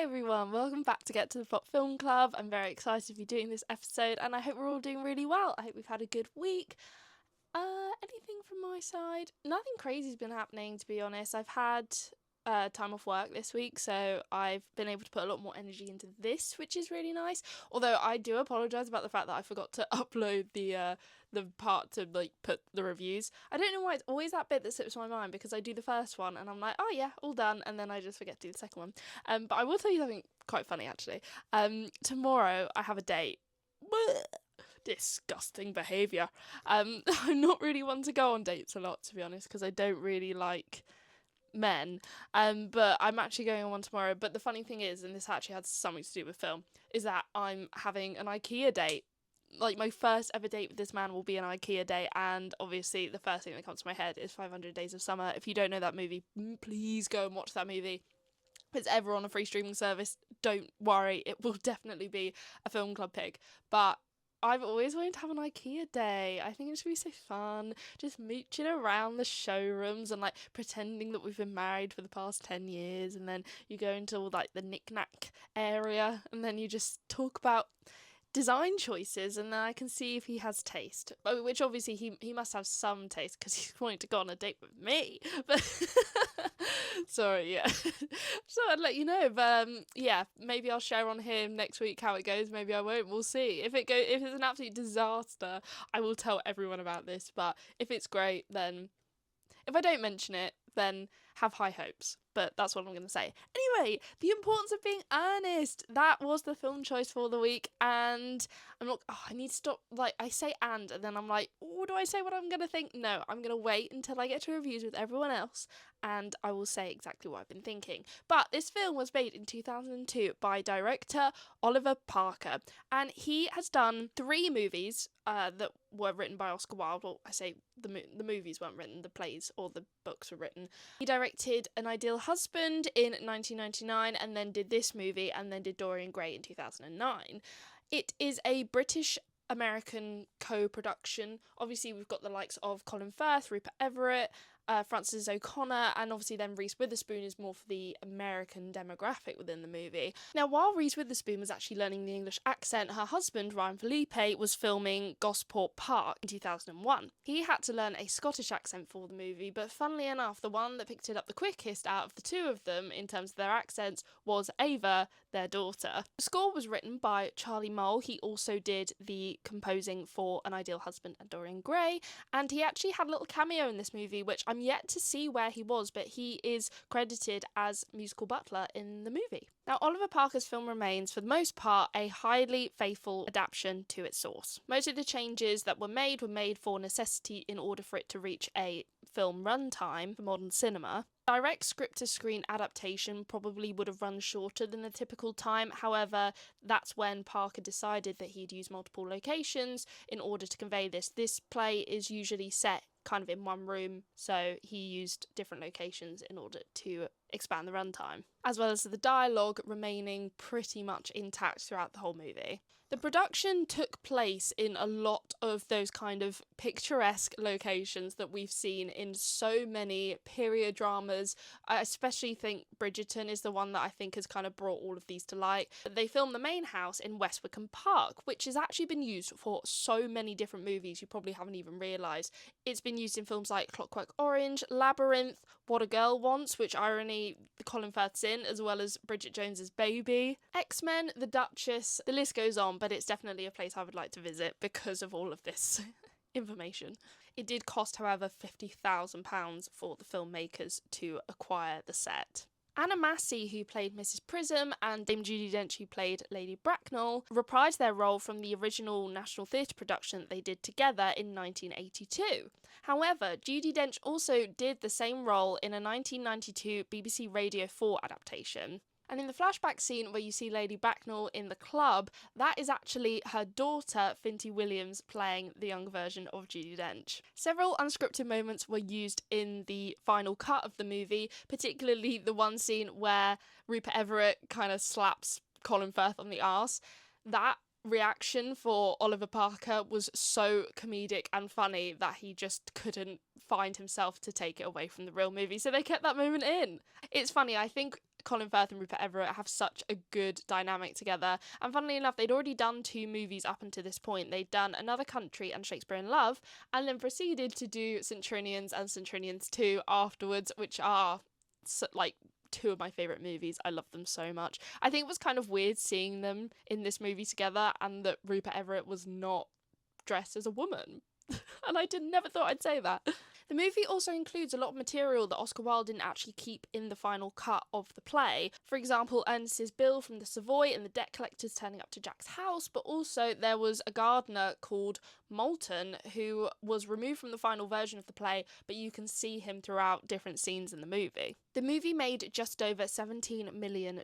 everyone, welcome back to Get to the Pop Film Club. I'm very excited to be doing this episode and I hope we're all doing really well. I hope we've had a good week. Anything from my side? Nothing crazy's been happening, to be honest. I've had time off work this week, so I've been able to put a lot more energy into this, which is really nice. Although I do apologise about the fact that I forgot to upload the part to put the reviews. I don't know why it's always that bit that slips my mind, because I do the first one and I'm like, oh yeah, all done, and then I just forget to do the second one. But I will tell you something quite funny actually. Tomorrow I have a date. Disgusting behaviour. I'm not really one to go on dates a lot, to be honest, because I don't really like men, but I'm actually going on one tomorrow. But the funny thing is, and this actually has something to do with film, is that I'm having an IKEA date. Like, my first ever date with this man will be an IKEA date, and obviously the first thing that comes to my head is 500 Days of Summer. If you don't know that movie, please go and watch that movie. If it's ever on a free streaming service, don't worry, it will definitely be a film club pick. But I've always wanted to have an IKEA day. I think it should be so fun, just mooching around the showrooms and pretending that we've been married for the past 10 years, and then you go into all the knick-knack area and then you just talk about design choices, and then I can see if he has taste, which obviously he must have some taste because he's wanting to go on a date with me. But sorry, yeah. So I'd let you know, but yeah, maybe I'll share on him next week how it goes. Maybe I won't. We'll see. If it's an absolute disaster, I will tell everyone about this. But if it's great, then if I don't mention it, then have high hopes. But that's what I'm going to say. Anyway, the importance of being earnest. That was the film choice for the week. And I'm not, I need to stop, I say and then I'm like, oh, do I say what I'm going to think? No, I'm going to wait until I get to reviews with everyone else, and I will say exactly what I've been thinking. But this film was made in 2002 by director Oliver Parker. And he has done 3 movies that were written by Oscar Wilde. Well, I say the movies weren't written, the plays or the books were written. He directed An Ideal Husband in 1999, and then did this movie, and then did Dorian Gray in 2009. It is a British-American co-production. Obviously, we've got the likes of Colin Firth, Rupert Everett, Frances O'Connor, and obviously then Reese Witherspoon is more for the American demographic within the movie. Now, while Reese Witherspoon was actually learning the English accent, her husband, Ryan Felipe, was filming Gosport Park in 2001. He had to learn a Scottish accent for the movie, but funnily enough, the one that picked it up the quickest out of the two of them in terms of their accents was Ava, their daughter. The score was written by Charlie Mull. He also did the composing for An Ideal Husband and Dorian Gray, and he actually had a little cameo in this movie, which I'm yet to see where he was, but he is credited as musical butler in the movie. Now, Oliver Parker's film remains, for the most part, a highly faithful adaptation to its source. Most of the changes that were made for necessity in order for it to reach a film runtime for modern cinema. Direct script-to-screen adaptation probably would have run shorter than the typical time. However, that's when Parker decided that he'd use multiple locations in order to convey this. This play is usually set kind of in one room, so he used different locations in order to expand the runtime, as well as the dialogue remaining pretty much intact throughout the whole movie. The production took place in a lot of those kind of picturesque locations that we've seen in so many period dramas. I especially think Bridgerton is the one that I think has kind of brought all of these to light. They filmed the main house in West Wickham Park, which has actually been used for so many different movies you probably haven't even realised. It's been used in films like Clockwork Orange, Labyrinth, What a Girl Wants, which irony Colin Firth's in, as well as Bridget Jones's Baby, X-Men, The Duchess, the list goes on, but it's definitely a place I would like to visit because of all of this information. It did cost, however, £50,000 for the filmmakers to acquire the set. Anna Massey, who played Mrs. Prism, and Dame Judi Dench, who played Lady Bracknell, reprised their role from the original National Theatre production that they did together in 1982. However, Judi Dench also did the same role in a 1992 BBC Radio 4 adaptation. And in the flashback scene where you see Lady Bracknell in the club, that is actually her daughter, Finty Williams, playing the young version of Judi Dench. Several unscripted moments were used in the final cut of the movie, particularly the one scene where Rupert Everett kind of slaps Colin Firth on the arse. That reaction for Oliver Parker was so comedic and funny that he just couldn't find himself to take it away from the real movie, so they kept that moment in. It's funny, I think Colin Firth and Rupert Everett have such a good dynamic together. And funnily enough, they'd already done 2 movies up until this point. They'd done Another Country and Shakespeare in Love, and then proceeded to do Centurions and Centurions 2 afterwards, which are like 2 of my favourite movies. I love them so much. I think it was kind of weird seeing them in this movie together, and that Rupert Everett was not dressed as a woman. And I never thought I'd say that. The movie also includes a lot of material that Oscar Wilde didn't actually keep in the final cut of the play. For example, Ernest's bill from the Savoy and the debt collectors turning up to Jack's house, but also there was a gardener called Moulton who was removed from the final version of the play, but you can see him throughout different scenes in the movie. The movie made just over $17 million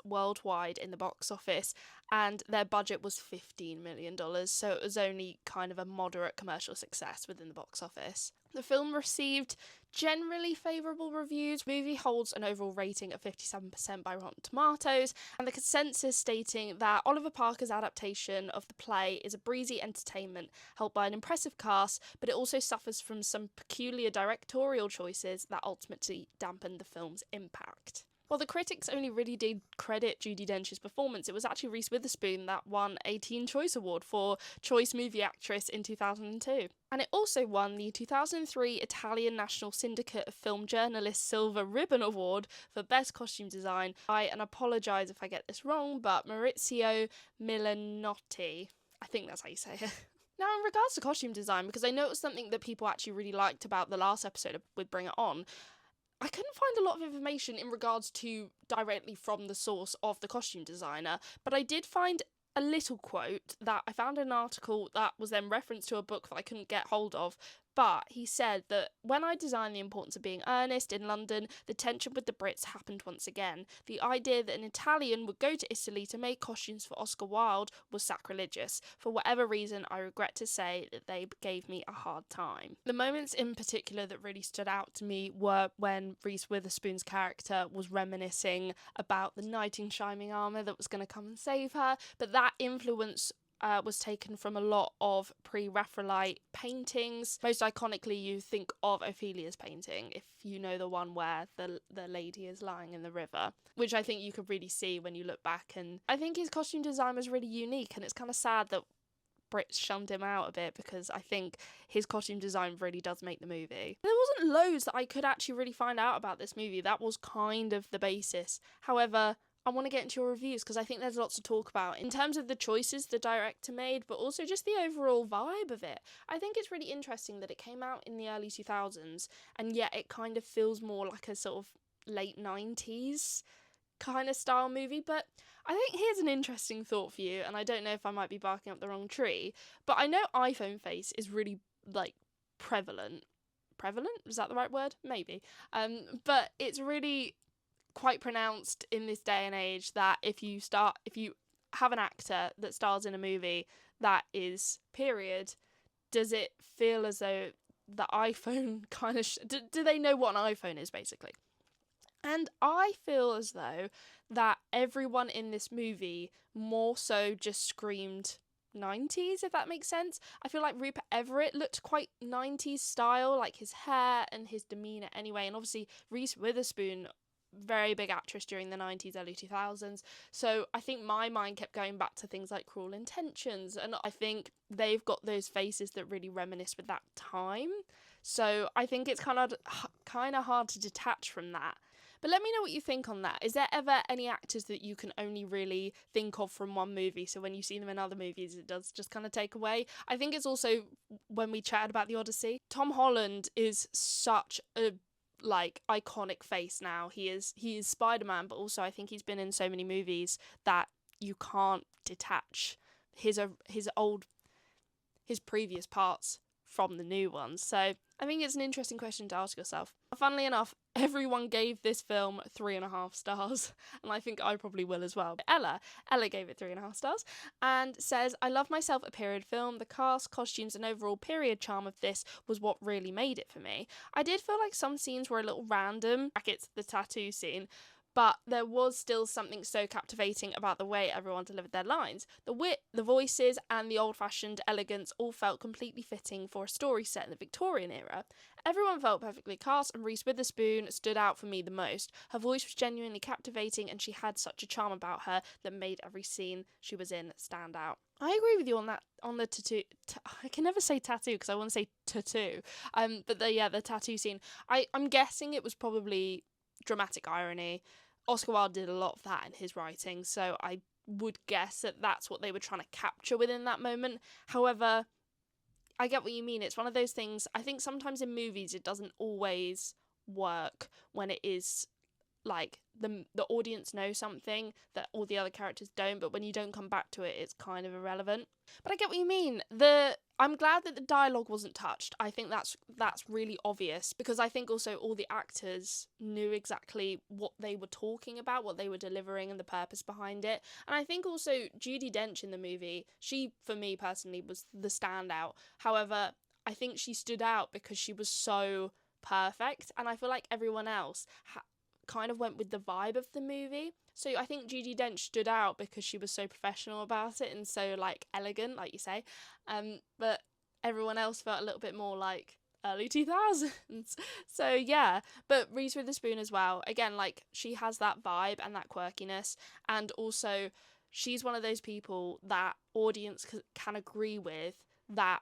worldwide in the box office, and their budget was $15 million, so it was only kind of a moderate commercial success within the box office. The film received generally favourable reviews. The movie holds an overall rating of 57% by Rotten Tomatoes, and the consensus stating that Oliver Parker's adaptation of the play is a breezy entertainment helped by an impressive cast, but it also suffers from some peculiar directorial choices that ultimately dampened the film's impact. While the critics only really did credit Judi Dench's performance, it was actually Reese Witherspoon that won a Teen Choice Award for Choice Movie Actress in 2002. And it also won the 2003 Italian National Syndicate of Film Journalists Silver Ribbon Award for Best Costume Design by, and I apologise if I get this wrong, but Maurizio Milanotti. I think that's how you say it. Now, in regards to costume design, because I know it was something that people actually really liked about the last episode with Bring It On, I couldn't find a lot of information in regards to directly from the source of the costume designer, but I did find a little quote that I found in an article that was then referenced to a book that I couldn't get hold of. But he said that when I designed The Importance of Being Earnest in London, the tension with the Brits happened once again. The idea that an Italian would go to Italy to make costumes for Oscar Wilde was sacrilegious. For whatever reason, I regret to say that they gave me a hard time. The moments in particular that really stood out to me were when Reese Witherspoon's character was reminiscing about the knight in shining armour that was going to come and save her, but that influence was taken from a lot of pre-Raphaelite paintings. Most iconically, you think of Ophelia's painting, if you know the one where the lady is lying in the river, which I think you could really see when you look back. And I think his costume design was really unique, and it's kind of sad that Brits shunned him out a bit, because I think his costume design really does make the movie. There wasn't loads that I could actually really find out about this movie. That was kind of the basis. However, I want to get into your reviews because I think there's lots to talk about in terms of the choices the director made, but also just the overall vibe of it. I think it's really interesting that it came out in the early 2000s, and yet it kind of feels more like a sort of late 90s kind of style movie. But I think here's an interesting thought for you, and I don't know if I might be barking up the wrong tree, but I know iPhone face is really prevalent. Prevalent? Is that the right word? Maybe. But it's really quite pronounced in this day and age that if you have an actor that stars in a movie that is period, does it feel as though the iPhone kind of do they know what an iPhone is, basically? And I feel as though that everyone in this movie more so just screamed 90s, if that makes sense. I feel like Rupert Everett looked quite 90s style, like his hair and his demeanour anyway, and obviously Reese Witherspoon, very big actress during the 90s, early 2000s. So I think my mind kept going back to things like Cruel Intentions, and I think they've got those faces that really reminisce with that time. So I think it's kind of hard to detach from that. But let me know what you think on that. Is there ever any actors that you can only really think of from one movie, so when you see them in other movies it does just kind of take away? I think it's also when we chatted about The Odyssey, Tom Holland is such a iconic face now. He is Spider-Man, but also I think he's been in so many movies that you can't detach his previous parts from the new ones. So I think it's an interesting question to ask yourself. Funnily enough, everyone gave this film 3.5 stars, and I think I probably will as well. Ella gave it 3.5 stars and says, I love myself a period film. The cast, costumes and overall period charm of this was what really made it for me. I did feel like some scenes were a little random, brackets the tattoo scene, but there was still something so captivating about the way everyone delivered their lines. The wit, the voices, and the old-fashioned elegance all felt completely fitting for a story set in the Victorian era. Everyone felt perfectly cast, and Reese Witherspoon stood out for me the most. Her voice was genuinely captivating, and she had such a charm about her that made every scene she was in stand out. I agree with you on that, on the tattoo. I can never say tattoo because I want to say tattoo. But the tattoo scene. I'm guessing it was probably dramatic irony. Oscar Wilde did a lot of that in his writing, so I would guess that that's what they were trying to capture within that moment. However, I get what you mean. It's one of those things, I think sometimes in movies it doesn't always work when it is like the audience know something that all the other characters don't, but when you don't come back to it, it's kind of irrelevant. But I get what you mean. I'm glad that the dialogue wasn't touched. I think that's really obvious, because I think also all the actors knew exactly what they were talking about, what they were delivering, and the purpose behind it. And I think also Judi Dench in the movie, she, for me personally, was the standout. However, I think she stood out because she was so perfect, and I feel like everyone else kind of went with the vibe of the movie. So I think Judi Dench stood out because she was so professional about it and so like elegant, like you say. But everyone else felt a little bit more like early 2000s. So yeah, but Reese Witherspoon as well. Again, like she has that vibe and that quirkiness, and also she's one of those people that audience can agree with, that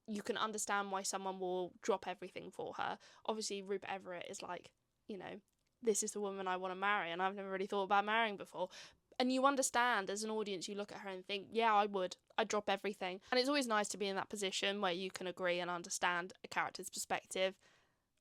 you can understand why someone will drop everything for her. Obviously, Rupert Everett is like, you know, this is the woman I want to marry, and I've never really thought about marrying before. And you understand as an audience, you look at her and think, yeah, I'd drop everything. And it's always nice to be in that position where you can agree and understand a character's perspective,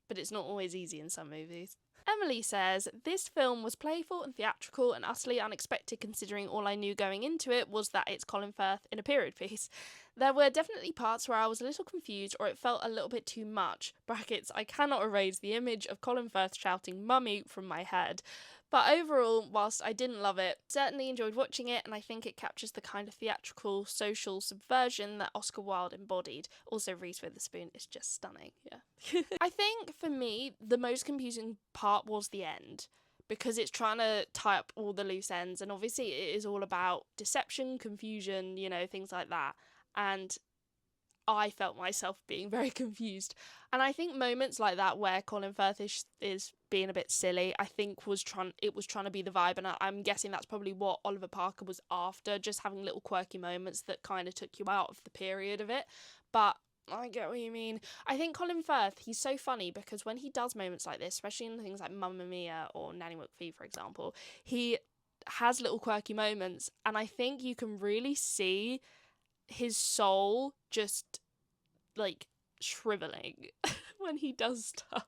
but it's not always easy in some movies. Emily says, this film was playful and theatrical and utterly unexpected, considering all I knew going into it was that it's Colin Firth in a period piece. There were definitely parts where I was a little confused, or it felt a little bit too much. Brackets, I cannot erase the image of Colin Firth shouting mummy from my head. But overall, whilst I didn't love it, certainly enjoyed watching it, and I think it captures the kind of theatrical, social subversion that Oscar Wilde embodied. Also, Reese Witherspoon is just stunning, yeah. I think, for me, the most confusing part was the end, because it's trying to tie up all the loose ends, and obviously it is all about deception, confusion, you know, things like that. And I felt myself being very confused. And I think moments like that where Colin Firth is being a bit silly, I think was trying to be the vibe, and I'm guessing that's probably what Oliver Parker was after, just having little quirky moments that kind of took you out of the period of it. But I get what you mean. I think Colin Firth, he's so funny because when he does moments like this, especially in things like Mamma Mia or Nanny McPhee, for example, he has little quirky moments, and I think you can really see his soul just like shriveling when he does stuff.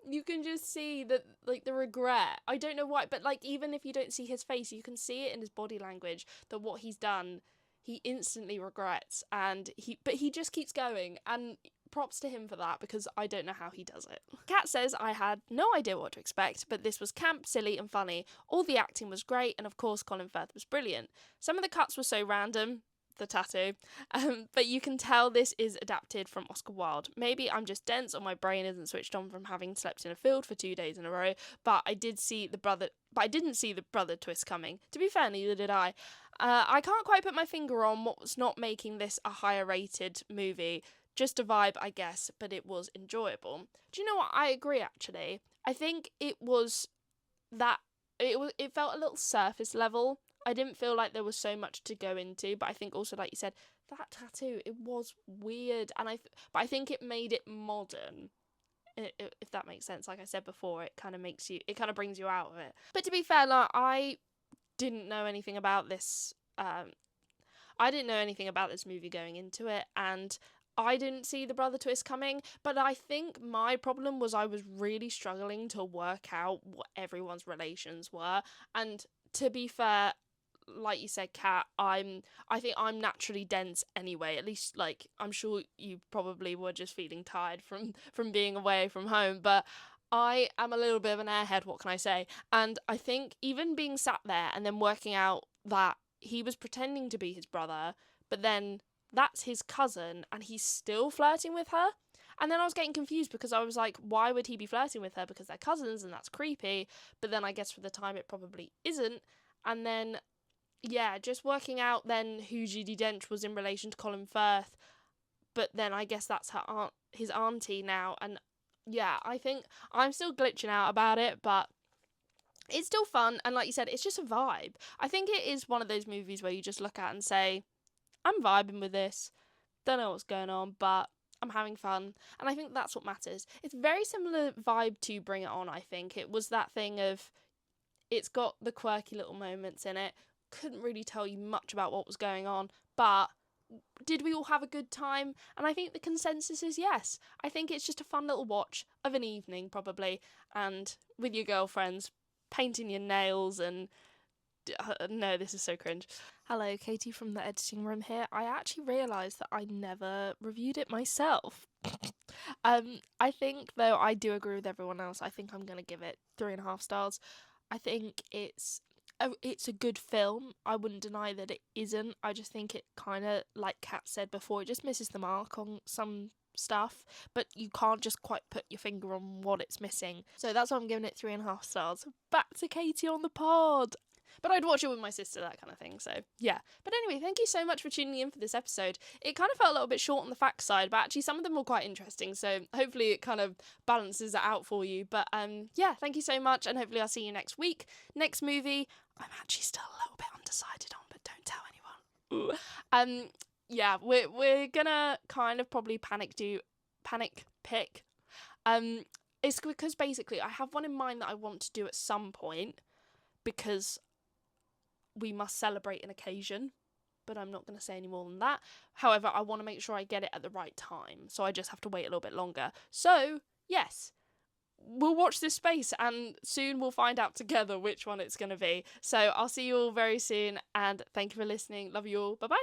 You can just see that, like, the regret. I don't know why, but like even if you don't see his face, you can see it in his body language that what he's done, he instantly regrets, and he just keeps going, and props to him for that, because I don't know how he does it. Kat says, I had no idea what to expect, but this was camp, silly and funny. All the acting was great, and of course Colin Firth was brilliant. Some of the cuts were so random, the tattoo, but you can tell this is adapted from Oscar Wilde. Maybe I'm just dense or my brain isn't switched on from having slept in a field for 2 days in a row, but I didn't see the brother twist coming. To be fair, neither did I. I can't quite put my finger on what's not making this a higher rated movie. Just a vibe, I guess, but it was enjoyable. Do you know what? I agree, actually. I think it was that it felt a little surface level. I didn't feel like there was so much to go into, but I think also, like you said, that tattoo, it was weird, and but I think it made it modern, if that makes sense. Like I said before, it kind of brings you out of it. But to be fair, like, I didn't know anything about this. I didn't know anything about this movie going into it, and I didn't see the brother twist coming, but I think my problem was I was really struggling to work out what everyone's relations were. And to be fair, like you said, Kat, I think I'm naturally dense anyway. At least, like, I'm sure you probably were just feeling tired from being away from home, but I am a little bit of an airhead, what can I say? And I think even being sat there and then working out that he was pretending to be his brother, but then that's his cousin and he's still flirting with her, And then I was getting confused because I was like, why would he be flirting with her? Because they're cousins and that's creepy. But then I guess for the time it probably isn't. And then, yeah, just working out then who Judi Dench was in relation to Colin Firth. But then I guess that's his auntie now. And yeah, I think I'm still glitching out about it, but it's still fun. And like you said, it's just a vibe. I think it is one of those movies where you just look at and say, I'm vibing with this. Don't know what's going on, but I'm having fun. And I think that's what matters. It's very similar vibe to Bring It On, I think. It was that thing of, it's got the quirky little moments in it. Couldn't really tell you much about what was going on, but did we all have a good time? And I think the consensus is yes. I think it's just a fun little watch of an evening, probably, and with your girlfriends, painting your nails and... no, this is so cringe. Hello, Katie from the editing room here. I actually realised that I never reviewed it myself. I think, though, I do agree with everyone else. I think I'm going to give it 3.5 stars. I think it's a good film. I wouldn't deny that it isn't. I just think it kind of, like Kat said before, it just misses the mark on some stuff, but you can't just quite put your finger on what it's missing. So that's why I'm giving it 3.5 stars. Back to Katie on the pod. But I'd watch it with my sister, that kind of thing, so yeah. But anyway, thank you so much for tuning in for this episode. It kind of felt a little bit short on the facts side, but actually some of them were quite interesting, so hopefully it kind of balances it out for you. But yeah, thank you so much, and hopefully I'll see you next week. Next movie, I'm actually still a little bit undecided on, but don't tell anyone. Ooh. Yeah, we're gonna kind of probably panic pick. It's because basically I have one in mind that I want to do at some point, because we must celebrate an occasion, but I'm not going to say any more than that. However, I want to make sure I get it at the right time, so I just have to wait a little bit longer. So, yes, we'll watch this space, and soon we'll find out together which one it's going to be. So I'll see you all very soon, and thank you for listening. Love you all. Bye-bye.